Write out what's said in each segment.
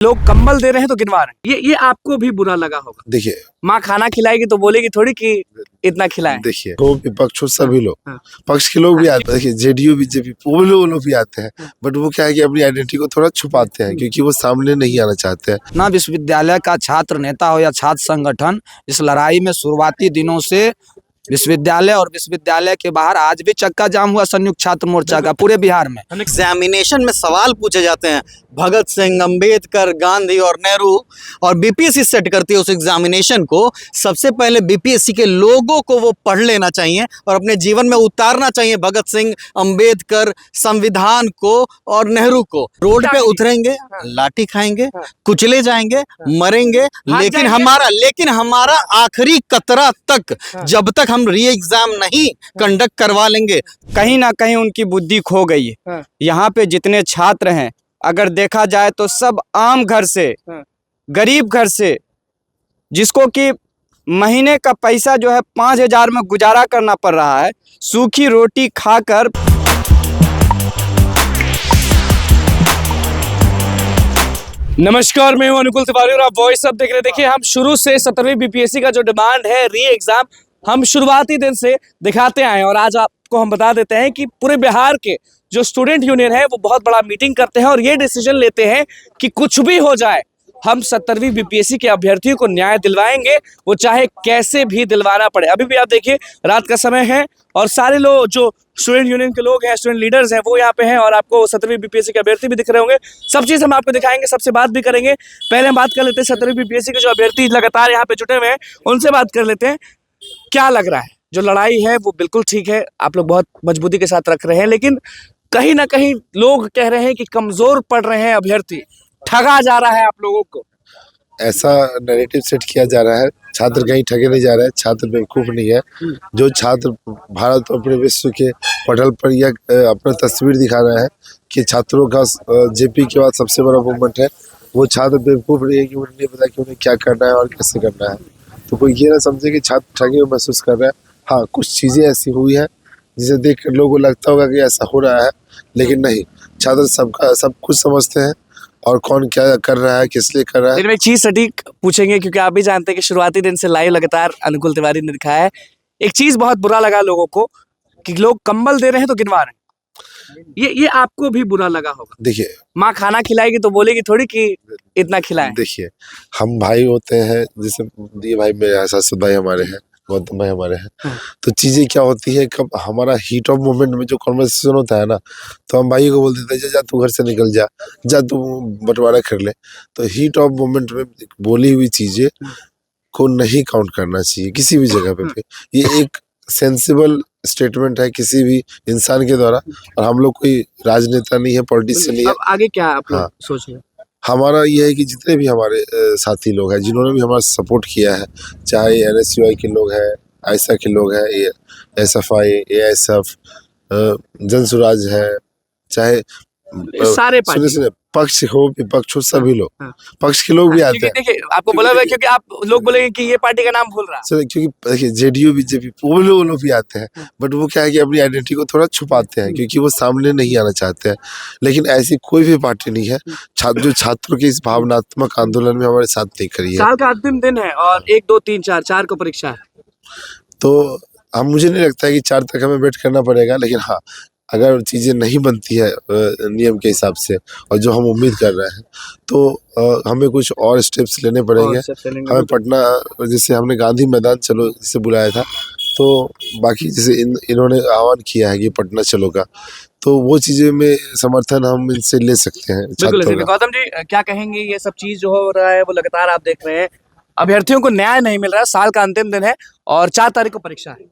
लोग कंबल दे रहे हैं तो गिनवा रहे हैं। ये आपको भी बुरा लगा होगा। देखिए, माँ खाना खिलाएगी तो बोलेगी थोड़ी कि इतना खिलाएं। देखिए वो विपक्ष हो सभी लोग, हाँ। पक्ष के लोग भी आते हैं। देखिए जेडीयू बीजेपी वो लोग भी आते हैं, बट वो क्या है कि अपनी आइडेंटिटी को थोड़ा छुपाते हैं क्योंकि वो सामने नहीं आना चाहते हैं। ना विश्वविद्यालय का छात्र नेता हो या छात्र संगठन इस लड़ाई में शुरुआती दिनों से विश्वविद्यालय और विश्वविद्यालय के बाहर आज भी चक्का जाम हुआ संयुक्त छात्र मोर्चा का पूरे बिहार में। एग्जामिनेशन में सवाल पूछे जाते हैं भगत सिंह, अंबेडकर, गांधी और नेहरू, और बीपीएससी सेट करती है उस एग्जामिनेशन को। सबसे पहले बीपीएससी के लोगों को वो पढ़ लेना चाहिए और अपने जीवन में उतारना चाहिए भगत सिंह, अंबेडकर, संविधान को और नेहरू को। रोड पे उतरेंगे, लाठी खाएंगे, कुचले जाएंगे, मरेंगे, लेकिन हमारा आखिरी कतरा तक जब तक हम री एग्जाम नहीं कंडक्ट करवा लेंगे। कहीं ना कहीं उनकी बुद्धि खो गई है। यहाँ पे जितने छात्र हैं अगर देखा जाए तो सब आम घर से, गरीब घर से, जिसको कि महीने का पैसा जो है 5,000 में गुजारा करना पड़ रहा है, सूखी रोटी खाकर। नमस्कार, मैं हूं अनुकुल तिवारी और आप वॉइस अब देख रहे हैं। देखिए, हम शुरू से 17वीं बीपीएससी का जो डिमांड है री एग्जाम, हम शुरुआती दिन से दिखाते आए हैं और आज आपको हम बता देते हैं कि पूरे बिहार के जो स्टूडेंट यूनियन है वो बहुत बड़ा मीटिंग करते हैं और ये डिसीजन लेते हैं कि कुछ भी हो जाए हम 17वीं बीपीएससी के अभ्यर्थियों को न्याय दिलवाएंगे, वो चाहे कैसे भी दिलवाना पड़े। अभी भी आप देखिए रात का समय है और सारे लोग जो स्टूडेंट यूनियन के लोग हैं, स्टूडेंट लीडर्स हैं, वो यहाँ पे हैं और आपको 17वीं बीपीएससी के अभ्यर्थी भी दिख रहे होंगे। सब चीज़ हम आपको दिखाएंगे, सबसे बात भी करेंगे। पहले हम बात कर लेते हैं 17वीं बीपीएससी के जो अभ्यर्थी लगातार यहाँ पे जुटे हुए हैं, उनसे बात कर लेते हैं। क्या लग रहा है? जो लड़ाई है वो बिल्कुल ठीक है, आप लोग बहुत मजबूती के साथ रख रहे हैं, लेकिन कहीं ना कहीं लोग कह रहे हैं कि कमजोर पड़ रहे हैं अभ्यर्थी, ठगा जा रहा है आप लोगों को। ऐसा नैरेटिव सेट किया जा रहा है। छात्र कहीं ठगे नहीं जा रहे हैं, छात्र बेवकूफ नहीं है। जो छात्र भारत और पूरे विश्व के पटल पर यह अपना तस्वीर दिखा रहा है कि छात्रों का जेपी के बाद सबसे बड़ा मूवमेंट है, वो छात्र बेवकूफ नहीं है कि उन्हें नहीं पता कि उन्हें क्या करना है और कैसे करना है। तो कोई ये ना समझे कि छात्र ठगे हुए महसूस कर रहा है। हाँ, कुछ चीज़ें ऐसी हुई है जिसे देख कर लोगों को लगता होगा कि ऐसा हो रहा है, लेकिन नहीं, छात्र सब कुछ समझते हैं और कौन क्या कर रहा है, किस लिए कर रहा है। लेकिन एक चीज सटीक पूछेंगे क्योंकि आप भी जानते हैं कि शुरुआती दिन से लाइव लगातार अनुकुल तिवारी ने दिखाया है। एक चीज बहुत बुरा लगा लोगों को कि लोग कंबल दे रहे हैं तो गिनवा रहे हैं। ये आपको भी बुरा लगा होगा। देखिए, माँ खाना खिलाएगी तो बोलेगी थोड़ी कि इतना खिलाएं। देखिए हम भाई होते हैं, जैसे ये भाई मेरे हैं, सासू भाई हमारे हैं, गौतम भाई हमारे हैं। तो चीजें क्या होती है, कब हमारा हीट ऑफ मोमेंट में जो कॉन्वर्सेशन होता है ना, तो हम भाई को बोल देते हैं जा तू घर से निकल जा तू बंटवारा कर ले। तो हीट ऑफ मोमेंट में बोली हुई चीजें को नहीं काउंट करना चाहिए किसी भी जगह पे। ये एक सेंसिबल स्टेटमेंट है किसी भी इंसान के द्वारा, और हम लोग कोई राजनेता नहीं है, पॉलिटिशियन नहीं है। अब आगे क्या आप लोग सोच रहे हैं? हमारा ये है कि जितने भी हमारे साथी लोग हैं जिन्होंने भी हमारा सपोर्ट किया है, चाहे एनएसयूआई के लोग हैं, आयसा के लोग हैं, एसएफआई, एएसएफ, जनसुराज है, चाहे सारे सुनिए पक्ष हो विपक्ष हो, सभी लोग, पक्ष के लोग भी आते हैं। देखिए, आपको बोला हुआ है क्योंकि आप लोग बोलेंगे कि ये पार्टी का नाम भूल रहा है। क्योंकि देखिए जेडीयू बीजेपी वो लोग भी आते हैं, बट वो क्या है कि अपनी आइडेंटिटी को थोड़ा छुपाते हैं क्योंकि वो सामने नहीं आना चाहते हैं। लेकिन ऐसी कोई भी पार्टी नहीं है जो छात्रों के इस भावनात्मक आंदोलन में हमारे साथ नहीं खड़ी है। साल का अंतिम दिन है और 1, 2, 3, 4 को परीक्षा है, तो मुझे नहीं लगता है कि 4 तक हमें वेट करना पड़ेगा। लेकिन हाँ, अगर चीज़ें नहीं बनती है नियम के हिसाब से और जो हम उम्मीद कर रहे हैं, तो हमें कुछ और स्टेप्स लेने पड़ेंगे। हमें पटना, जैसे हमने गांधी मैदान चलो जिसे बुलाया था, तो बाकी जैसे इन्होंने आह्वान किया है कि पटना चलो का, तो वो चीज़ें में समर्थन हम इनसे ले सकते हैं। गौतम जी क्या कहेंगे? ये सब चीज जो हो रहा है वो लगातार आप देख रहे हैं, अभ्यर्थियों को न्याय नहीं मिल रहा है, साल का अंतिम दिन है और 4 तारीख को परीक्षा है।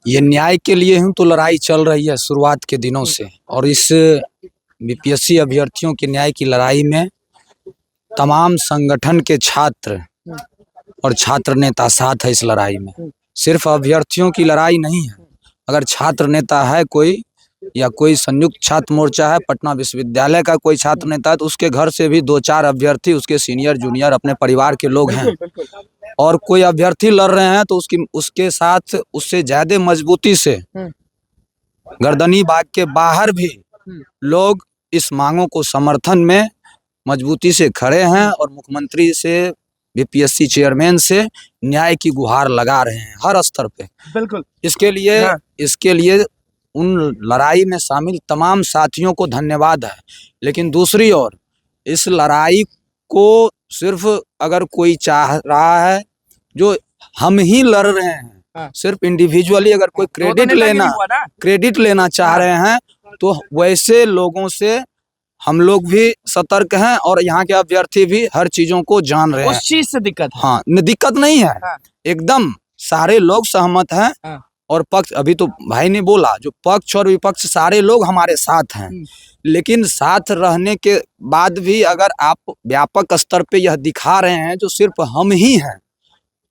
ये न्याय के लिए ही तो लड़ाई चल रही है शुरुआत के दिनों से, और इस बीपीएससी अभ्यर्थियों की न्याय की लड़ाई में तमाम संगठन के छात्र और छात्र नेता साथ है। इस लड़ाई में सिर्फ अभ्यर्थियों की लड़ाई नहीं है, अगर छात्र नेता है कोई या कोई संयुक्त छात्र मोर्चा है, पटना विश्वविद्यालय का कोई छात्र नेता है, तो उसके घर से भी 2-4 अभ्यर्थी, उसके सीनियर जूनियर अपने परिवार के लोग हैं, और कोई अभ्यर्थी लड़ रहे हैं तो उसके साथ उससे ज्यादा मजबूती से गर्दनी बाग के बाहर भी लोग इस मांगों को समर्थन में मजबूती से खड़े हैं और मुख्यमंत्री से, बीपीएससी चेयरमैन से न्याय की गुहार लगा रहे हैं हर स्तर पे। बिल्कुल। इसके लिए उन लड़ाई में शामिल तमाम साथियों को धन्यवाद है। लेकिन दूसरी ओर इस लड़ाई को सिर्फ अगर कोई चाह रहा है, जो हम ही लड़ रहे हैं, सिर्फ इंडिविजुअली अगर कोई क्रेडिट लेना चाह रहे हैं, तो वैसे लोगों से हम लोग भी सतर्क हैं और यहाँ के अभ्यर्थी भी हर चीजों को जान रहे हैं। उस चीज से दिक्कत है। हाँ, दिक्कत नहीं है, एकदम सारे लोग सहमत हैं। और पक्ष, अभी तो भाई ने बोला, जो पक्ष और विपक्ष सारे लोग हमारे साथ हैं। लेकिन साथ रहने के बाद भी अगर आप व्यापक स्तर पे यह दिखा रहे हैं जो सिर्फ हम ही हैं,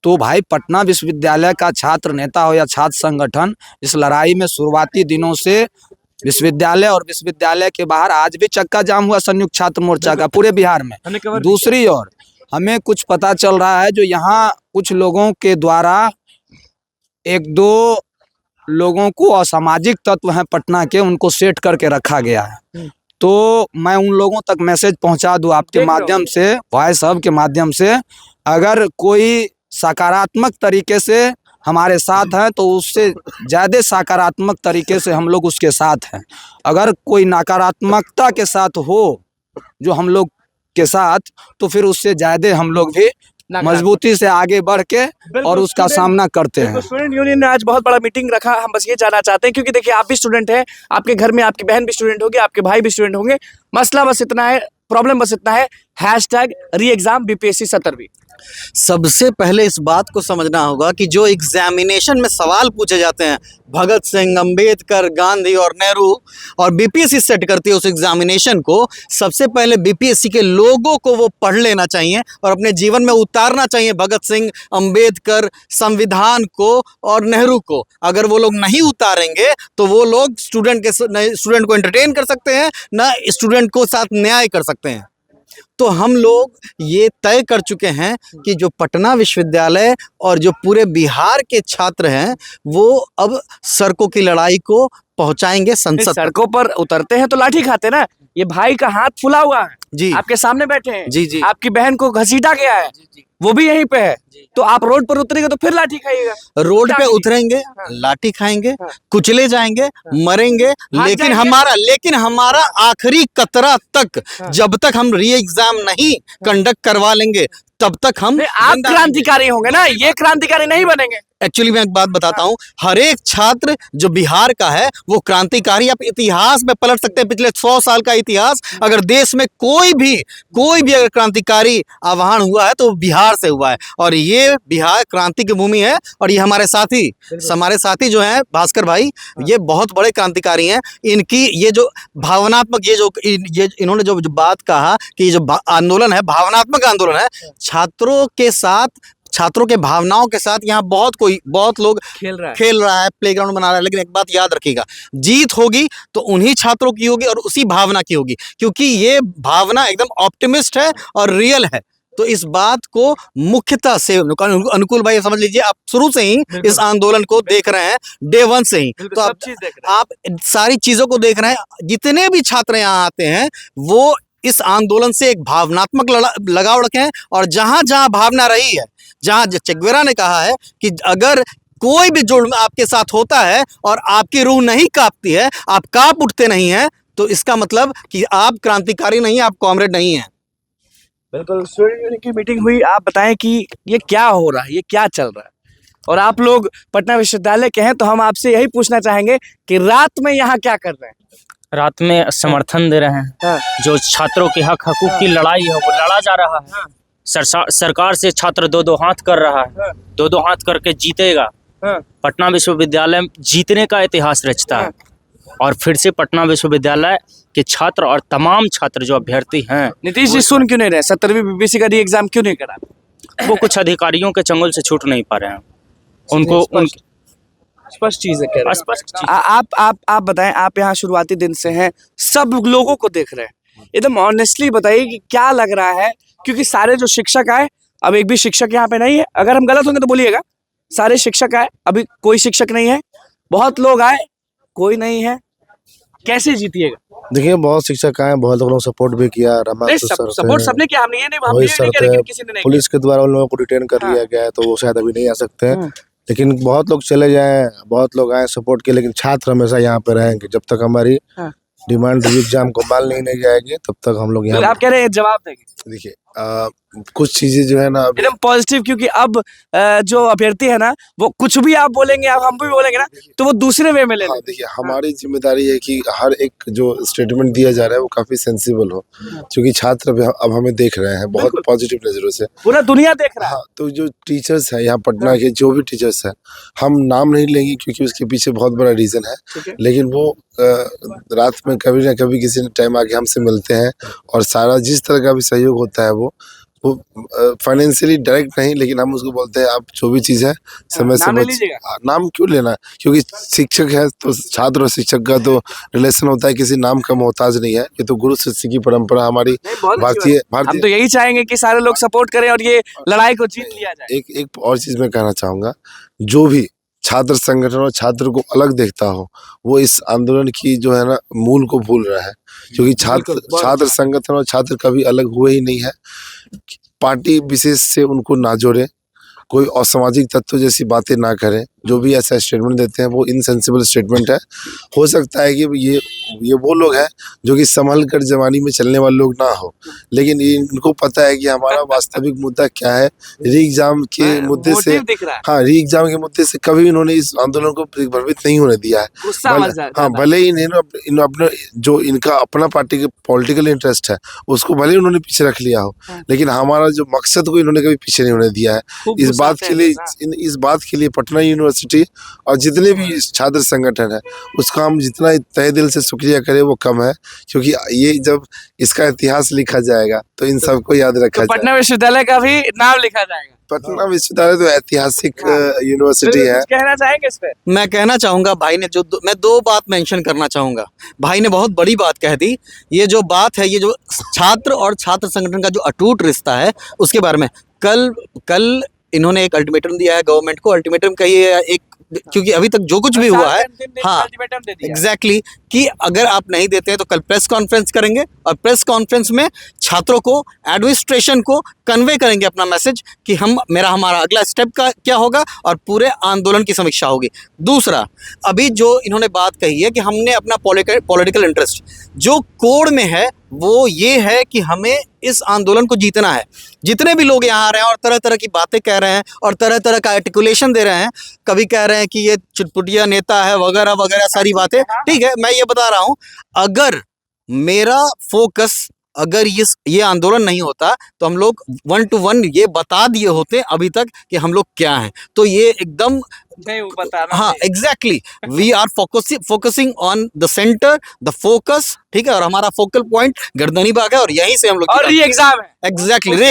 तो भाई पटना विश्वविद्यालय का छात्र नेता हो या छात्र संगठन इस लड़ाई में शुरुआती दिनों से विश्वविद्यालय और विश्वविद्यालय के बाहर आज भी चक्का जाम हुआ संयुक्त छात्र मोर्चा का पूरे बिहार में। दूसरी ओर हमें कुछ पता चल रहा है, जो यहाँ कुछ लोगों के द्वारा एक दो लोगों को असामाजिक तत्व हैं पटना के, उनको सेट करके रखा गया है। तो मैं उन लोगों तक मैसेज पहुंचा दूं आपके माध्यम से, वॉइस हब के माध्यम से, अगर कोई सकारात्मक तरीके से हमारे साथ हैं तो उससे ज़्यादा सकारात्मक तरीके से हम लोग उसके साथ हैं। अगर कोई नकारात्मकता के साथ हो जो हम लोग के साथ, तो फिर उससे ज़्यादा हम लोग भी मजबूती से आगे बढ़ के और उसका सामना करते हैं। स्टूडेंट यूनियन ने आज बहुत बड़ा मीटिंग रखा। हम बस ये जानना चाहते हैं, क्योंकि देखिए आप भी स्टूडेंट हैं, आपके घर में आपकी बहन भी स्टूडेंट होगी, आपके भाई भी स्टूडेंट होंगे। मसला बस इतना है, प्रॉब्लम बस इतना है, #री-एग्जाम बीपीएससी 17वीं। सबसे पहले इस बात को समझना होगा कि जो एग्जामिनेशन में सवाल पूछे जाते हैं भगत सिंह, अंबेडकर, गांधी और नेहरू, और बीपीएससी सेट करती है उस एग्जामिनेशन को, सबसे पहले बीपीएससी के लोगों को वो पढ़ लेना चाहिए और अपने जीवन में उतारना चाहिए भगत सिंह, अंबेडकर, संविधान को और नेहरू को। अगर वो लोग नहीं उतारेंगे तो वो लोग स्टूडेंट को एंटरटेन कर सकते हैं, ना स्टूडेंट को साथ न्याय कर सकते हैं। तो हम लोग ये तय कर चुके हैं कि जो पटना विश्वविद्यालय और जो पूरे बिहार के छात्र हैं, वो अब सड़कों की लड़ाई को पहुंचाएंगे संसद। सड़कों पर उतरते हैं तो लाठी खाते ना। ये भाई का हाथ फुला हुआ है जी, आपके सामने बैठे हैं जी। आपकी बहन को घसीटा गया है, वो भी यहीं पे है, तो आप रोड पर उतरेंगे तो फिर लाठी खाइएगा। रोड पे उतरेंगे, लाठी खाएंगे, कुचले जाएंगे, मरेंगे, लेकिन हमारा आखिरी कतरा तक, जब तक हम री एग्जाम नहीं कंडक्ट करवा लेंगे, तब तक हम आप क्रांतिकारी होंगे ना, ये क्रांतिकारी नहीं बनेंगे। एक्चुअली मैं एक बात बताता हूँ, हर एक छात्र जो बिहार का है वो क्रांतिकारी। आप इतिहास में पलट सकते हैं, पिछले 100 साल का इतिहास, अगर देश में कोई भी अगर क्रांतिकारी आह्वान हुआ है तो बिहार से हुआ है। और ये बिहार क्रांति की भूमि है। और ये हमारे साथी जो हैं भास्कर भाई, ये बहुत बड़े क्रांतिकारी हैं। इनकी ये जो भावनात्मक, ये इन्होंने जो बात कहा कि ये जो आंदोलन है भावनात्मक आंदोलन है, छात्रों के भावनाओं के साथ यहाँ बहुत लोग खेल रहा है, प्लेग्राउंड बना रहा है। लेकिन एक बात याद रखिएगा, जीत होगी तो उन्हीं छात्रों की होगी और उसी भावना की होगी, क्योंकि ये भावना एकदम ऑप्टिमिस्ट है और रियल है। तो इस बात को मुख्यतः से अनुकूल भाई समझ लीजिए, आप शुरू से ही इस आंदोलन को देख रहे हैं, डे 1 से ही, तो आप सारी चीजों को देख रहे हैं। जितने भी छात्र यहाँ आते हैं वो इस आंदोलन से एक भावनात्मक लगाव रखें। और जहां जहां भावना रही है, जहां चेगुवेरा ने कहा है कि अगर कोई भी जुर्म आपके साथ होता है और आपकी रूह नहीं कांपती है, आप कांप उठते नहीं हैं, तो इसका मतलब कि आप क्रांतिकारी नहीं, आप कॉमरेड नहीं हैं। बिल्कुल। स्टूडेंट यूनियन की मीटिंग हुई, आप बताएं कि ये क्या हो रहा है, ये क्या चल रहा है, और आप लोग पटना विश्वविद्यालय के हैं, तो हम आपसे यही पूछना चाहेंगे कि रात में यहाँ क्या कर रहे हैं? रात में समर्थन दे रहे हैं। जो छात्रों के हकूक की लड़ाई है वो लड़ा जा रहा है। सरकार से छात्र दो हाथ कर रहा है, दो हाथ करके जीतेगा। पटना विश्वविद्यालय जीतने का इतिहास रचता है, और फिर से पटना विश्वविद्यालय के छात्र और तमाम छात्र जो अभ्यर्थी हैं। नीतीश जी सुन क्यों नहीं रहे? 17वीं बीपीएससी का री-एग्जाम क्यों नहीं करा? वो कुछ अधिकारियों के चंगुल से छूट नहीं पा रहे हैं। उनको स्पष्ट चीज है, कह रहे हैं। आप बताएं, आप यहाँ शुरुआती दिन से हैं, सब लोगों को देख रहे हैं, एकदम ऑनेस्टली बताइए कि क्या लग रहा है, क्योंकि सारे जो शिक्षक आए, अब एक भी शिक्षक यहाँ पे नहीं है, अगर हम गलत होंगे तो बोलिएगा। सारे शिक्षक आए, अभी कोई शिक्षक नहीं है, बहुत लोग आए, कोई नहीं है, कैसे जीतिएगा? देखिए बहुत शिक्षक आए, बहुत लोगों ने सपोर्ट भी किया। नहीं, सपोर्ट सबने किया, हमने ये नहीं वही कह शर्त रहे है, कि किसी ने नहीं पुलिस के द्वारा उन लोगों को डिटेन कर लिया गया है, तो वो शायद अभी नहीं आ सकते हैं। लेकिन बहुत लोग चले जाए, बहुत लोग आए सपोर्ट के, लेकिन छात्र हमेशा यहाँ पे रहेंगे जब तक हमारी डिमांड एग्जाम को मान नहीं जाएगी, तब तक हम लोग किया। यहाँ। आप कह रहे हैं जवाब देंगे? देखिए कुछ चीजें जो है ना अभी एकदम पॉजिटिव, क्योंकि अब जो अभ्यर्थी है ना, वो कुछ भी आप बोलेंगे, आप हम भी बोलेंगे ना, तो वो दूसरे वे में ले हाँ, लेंगे। देखिए हमारी जिम्मेदारी है कि हर एक जो स्टेटमेंट दिया जा रहा है वो काफी सेंसिबल हो, क्योंकि छात्र अब हमें देख रहे हैं बहुत पॉजिटिव नजरों से। पूरा दुनिया देख रहा है। हाँ, तो जो टीचर्स है यहाँ पटना के, जो भी टीचर्स है, हम नाम नहीं लेंगे क्योंकि उसके पीछे बहुत बड़ा रीजन है, लेकिन वो रात में कभी ना कभी किसी ने टाइम आके हमसे मिलते हैं, और सारा जिस तरह का भी सहयोग होता है वो फाइनेंशियली डायरेक्ट नहीं, लेकिन हम उसको बोलते हैं आप जो भी चीज़ है समय नाम ले समय लीजिएगा। नाम क्यों लेना, क्योंकि शिक्षक है तो छात्र और शिक्षक का तो रिलेशन होता है, किसी नाम का मोहताज नहीं है। ये तो गुरु शिष्य की परंपरा हमारी भारतीय हम तो यही चाहेंगे कि सारे लोग सपोर्ट करें और ये लड़ाई को जीत लिया जाए। एक और चीज मैं कहना चाहूंगा, जो भी छात्र संगठन और छात्र को अलग देखता हो, वो इस आंदोलन की जो है ना मूल को भूल रहा है, क्योंकि छात्र संगठन और छात्र कभी अलग हुए ही नहीं है। पार्टी विशेष से उनको ना जोड़े, कोई असामाजिक तत्व जैसी बातें ना करें। जो भी ऐसा स्टेटमेंट देते हैं वो इनसेंसिबल स्टेटमेंट है। हो सकता है कि ये वो लोग हैं जो कि संभल कर जवानी में चलने वाले लोग ना हो, लेकिन इनको पता है कि हमारा वास्तविक मुद्दा क्या है। री एग्जाम के मुद्दे से, हाँ, री एग्जाम के मुद्दे से कभी इन्होंने इस आंदोलन को प्रभावित नहीं होने दिया है। हाँ, भले ही इन्होंने अपने जो इनका अपना पार्टी के पॉलिटिकल इंटरेस्ट है उसको भले ही उन्होंने पीछे रख लिया हो, लेकिन हमारा जो मकसद को इन्होंने कभी पीछे नहीं होने दिया है। इस बात के लिए पटना यूनिवर्सिटी और जितने भी छात्र संगठन है, उसका हम जितना तहे दिल से शुक्रिया करें वो कम है, क्योंकि ये जब इसका इतिहास लिखा जाएगा तो इन सबको याद रखा जाएगा। पटना विश्वविद्यालय का भी नाम लिखा जाएगा। पटना विश्वविद्यालय तो ऐतिहासिक यूनिवर्सिटी है। कहना चाहेंगे इस पे? मैं कहना चाहूंगा भाई ने मैं दो बात मेंशन करना चाहूंगा। भाई ने बहुत बड़ी बात कह दी। ये जो बात है, ये जो छात्र और छात्र संगठन का जो अटूट रिश्ता है, उसके बारे में कल इन्होंने एक अल्टीमेटम दिया है गवर्नमेंट को। अल्टीमेटम का ये एक, क्योंकि अभी तक जो कुछ भी हुआ है, हाँ एग्जैक्टली, कि अगर आप नहीं देते हैं तो कल प्रेस कॉन्फ्रेंस करेंगे, और प्रेस कॉन्फ्रेंस में छात्रों को, एडमिनिस्ट्रेशन को कन्वे करेंगे अपना मैसेज कि हमारा अगला स्टेप का क्या होगा, और पूरे आंदोलन की समीक्षा होगी। दूसरा, अभी जो इन्होंने बात कही है कि हमने अपना पॉलिटिकल इंटरेस्ट, जो कोड में है वो ये है कि हमें इस आंदोलन को जीतना है। जितने भी लोग यहाँ आ रहे हैं और तरह तरह की बातें कह रहे हैं और तरह तरह का आर्टिकुलेशन दे रहे हैं, कभी कह रहे हैं कि ये चुटपुटिया नेता है वगैरह वगैरह सारी बातें, ठीक है, मैं ये बता रहा हूँ, अगर मेरा फोकस, अगर ये आंदोलन नहीं होता तो हम लोग 1 to 1 ये बता दिए होते अभी तक कि हम लोग क्या हैं। तो ये एकदम नहीं वो बताना, हाँ exactly, we are focusing on the centre, the focus, ठीक है, और हमारा फोकल पॉइंट गर्दनी बाग है, और यहीं से हम लोग, और री एग्जाम है। एग्जैक्टली, री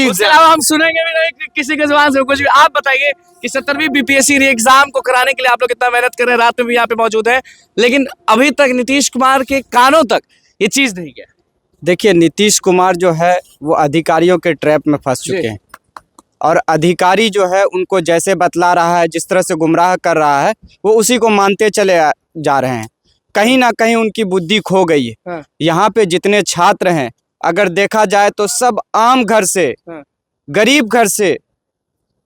एग्जाम हम सुनेंगे भी नहीं किसी के जुबान से कुछ भी। आप बताइए कि 70वीं बीपीएससी री एग्जाम को कराने के लिए आप लोग कितना मेहनत कर रहे हैं, रात में भी यहाँ पे मौजूद है, लेकिन अभी तक नीतीश कुमार के कानों तक ये चीज नहीं गया। देखिए, नीतीश कुमार जो है वो अधिकारियों के ट्रैप में फंस चुके हैं, और अधिकारी जो है उनको जैसे बतला रहा है, जिस तरह से गुमराह कर रहा है, वो उसी को मानते चले जा रहे हैं। कहीं ना कहीं उनकी बुद्धि खो गई है। यहाँ पे जितने छात्र हैं, अगर देखा जाए तो सब आम घर से, गरीब घर से,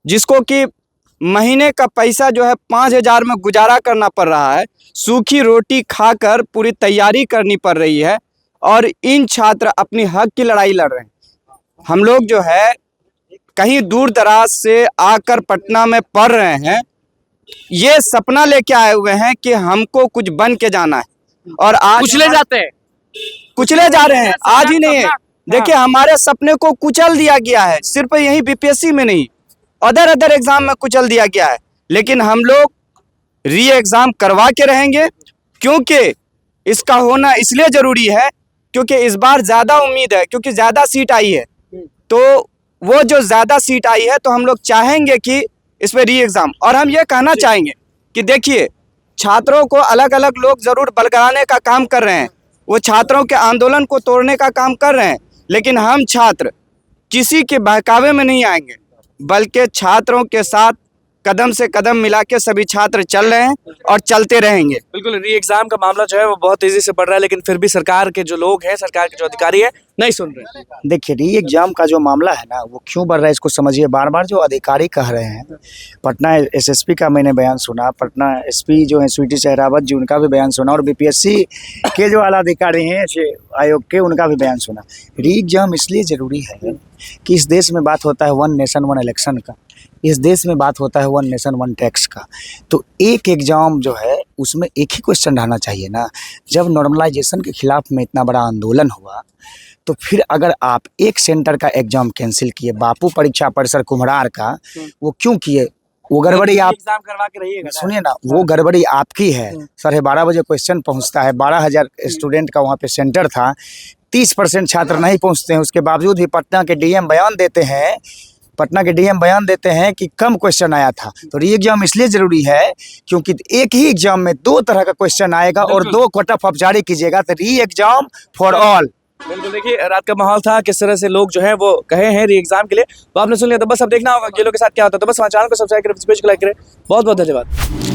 जिसको कि महीने का पैसा जो है 5,000 में गुजारा करना पड़ रहा है, सूखी रोटी खाकर पूरी तैयारी करनी पड़ रही है, और इन छात्र अपनी हक की लड़ाई लड़ रहे हैं। हम लोग जो है कहीं दूर दराज से आकर पटना में पढ़ रहे हैं, ये सपना लेके आए हुए हैं कि हमको कुछ बन के जाना है, और आज कुचले जाते हैं, कुचले जा रहे हैं। आज ही नहीं है, देखिए हमारे सपने को कुचल दिया गया है, सिर्फ यही बीपीएससी में नहीं, अदर एग्जाम में कुचल दिया गया है। लेकिन हम लोग री एग्जाम करवा के रहेंगे, क्योंकि इसका होना इसलिए जरूरी है क्योंकि इस बार ज़्यादा उम्मीद है, क्योंकि ज़्यादा सीट आई है। तो वो जो ज़्यादा सीट आई है तो हम लोग चाहेंगे कि इस पर री एग्ज़ाम, और हम ये कहना चाहेंगे कि देखिए, छात्रों को अलग अलग लोग ज़रूर बलगाने का काम कर रहे हैं, वो छात्रों के आंदोलन को तोड़ने का काम कर रहे हैं, लेकिन हम छात्र किसी के बहकावे में नहीं आएंगे, बल्कि छात्रों के साथ कदम से कदम मिला के सभी छात्र चल रहे हैं और चलते रहेंगे। बिल्कुल, री एग्जाम का मामला जो है वो बहुत तेजी से बढ़ रहा है, लेकिन फिर भी सरकार के जो लोग हैं, सरकार के जो अधिकारी हैं, नहीं सुन रहे। देखिए, री एग्जाम का जो मामला है ना, वो क्यों बढ़ रहा है इसको समझिए। बार बार जो अधिकारी कह रहे हैं, पटना एसएसपी का मैंने बयान सुना, पटना एसपी जो है स्वीटी सहरावत जी, उनका भी बयान सुना, और बीपीएससी के जो आला अधिकारी हैं आयोग के, उनका भी बयान सुना। री एग्जाम इसलिए ज़रूरी है कि इस देश में बात होता है वन नेशन वन इलेक्शन का, इस देश में बात होता है वन नेशन वन टैक्स का। तो एक एग्ज़ाम जो है उसमें एक ही क्वेश्चन रहना चाहिए ना। जब नॉर्मलाइजेशन के खिलाफ में इतना बड़ा आंदोलन हुआ, तो फिर अगर आप एक सेंटर का एग्जाम कैंसिल किए, बापू परीक्षा परिसर कुम्हरार का, वो क्यों किए? वो गड़बड़ी आप एग्जाम करवा के रहिएगा ना। सुनिए ना, वो गड़बड़ी आपकी है। 12:30 बजे क्वेश्चन पहुंचता है, 12,000 स्टूडेंट का वहाँ पे सेंटर था, 30% छात्र नहीं पहुंचते हैं। उसके बावजूद भी पटना के डीएम बयान देते हैं कि कम क्वेश्चन आया था। तो री एग्जाम इसलिए ज़रूरी है क्योंकि एक ही एग्जाम में 2 तरह का क्वेश्चन आएगा और 2 कट ऑफ आप जारी कीजिएगा। तो री एग्जाम फॉर ऑल। बिल्कुल, देखिए रात का माहौल था, किस तरह से लोग जो है वो कहे हैं री एग्जाम के लिए, तो आपने सुन लिया। तो बस अब देखना होगा ये लोग के साथ क्या होता है। तो बस हमारे चैनल को सब्सक्राइब करें, पेज को लाइक करें। बहुत बहुत धन्यवाद।